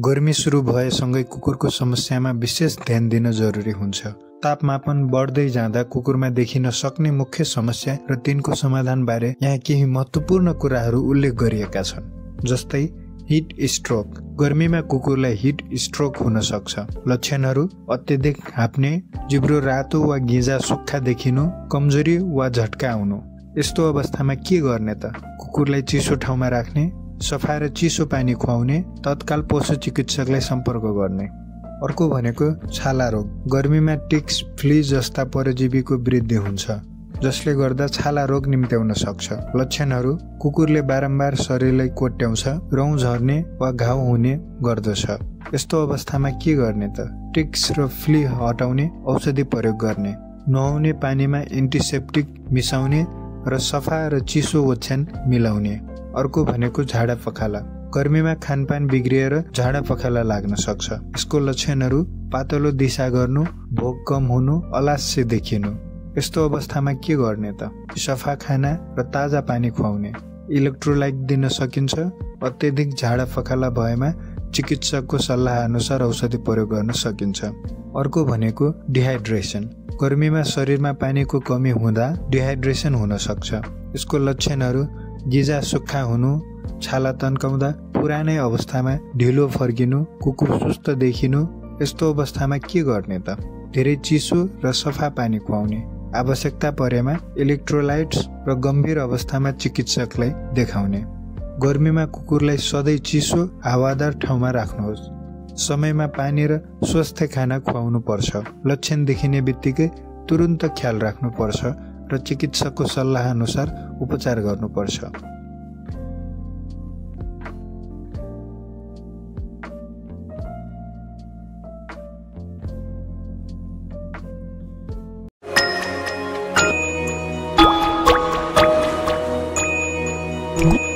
गर्मी सुरु भएसँगै कुकुरको समस्यामा विशेष ध्यान दिन जरुरी हुन्छ। तापमापन बढ्दै जाँदा कुकुरमा देखिन सक्ने मुख्य समस्या र तिनको समाधान बारे यहाँ केही महत्त्वपूर्ण कुराहरू उल्लेख गरिएका छन्। जस्तै हिट स्ट्रोक। गर्मीमा कुकुरलाई हिट स्ट्रोक हुन सक्छ। लक्षणहरू अत्यधिक हाँप्ने, जिब्रो रातो वा गिजा सुक्खा देखिनु, कमजोरी वा झट्का आउनु। यस्तो अवस्थामा के गर्ने त? कुकुरलाई चिसो ठाउँमा राख्ने, सफा र चिसो पानी खुवाउने, तत्काल पशु चिकित्सकलाई सम्पर्क गर्ने। अर्को भनेको छाला रोग। गर्मीमा टिक्स, फ्ली जस्ता परजीवीको वृद्धि हुन्छ, जसले गर्दा छाला रोग निम्त्याउन सक्छ। लक्षणहरू कुकुरले बारम्बार शरीरलाई कोट्याउँछ, रौँ झर्ने वा घाउ हुने गर्दछ। यस्तो अवस्थामा के गर्ने त? टिक्स र फ्ली हटाउने औषधि प्रयोग गर्ने, नुहाउने पानीमा एन्टिसेप्टिक मिसाउने र सफा र चिसो ओछ्यान मिलाउने। अर्को भनेको झाडा पखाला। गर्मीमा खानपान बिग्रिएर झाडा पखाला लाग्न सक्छ। यसको लक्षणहरू पातलो दिशा गर्नु, भोक कम हुनु, अलास्य देखिनु। यस्तो अवस्थामा के गर्ने त? सफा खाना र ताजा पानी खुवाउने। इलेक्ट्रोलाइट दिन सकिन्छ। अत्यधिक झाडा पखाला भएमा चिकित्सकको सल्लाह अनुसार औषधि प्रयोग गर्न सकिन्छ। अर्को भनेको डिहाइड्रेसन। गर्मीमा शरीरमा पानीको कमी हुँदा डिहाइड्रेसन हुन सक्छ। यसको लक्षणहरू गिजा सुक्खा हुनु, छाला तन्काउँदा, पुरानै अवस्थामा ढिलो फर्किनु, कुकुर सुस्त देखिनु। यस्तो अवस्थामा के गर्ने त? धेरै चिसो र सफा पानी खुवाउने। आवश्यकता परेमा इलेक्ट्रोलाइट्स र गम्भीर अवस्थामा चिकित्सकलाई देखाउने। गर्मीमा कुकुरलाई सधैँ चिसो, हावादार ठाउँमा राख्नुहोस्। समयमा पानी र स्वस्थ खाना खुवाउनु पर्छ। लक्षण देखिने बित्तिकै तुरुन्त ख्याल राख्नुपर्छ र चिकित्सकको सल्लाह अनुसार उपचार गर्नुपर्छ। Mm-hmm.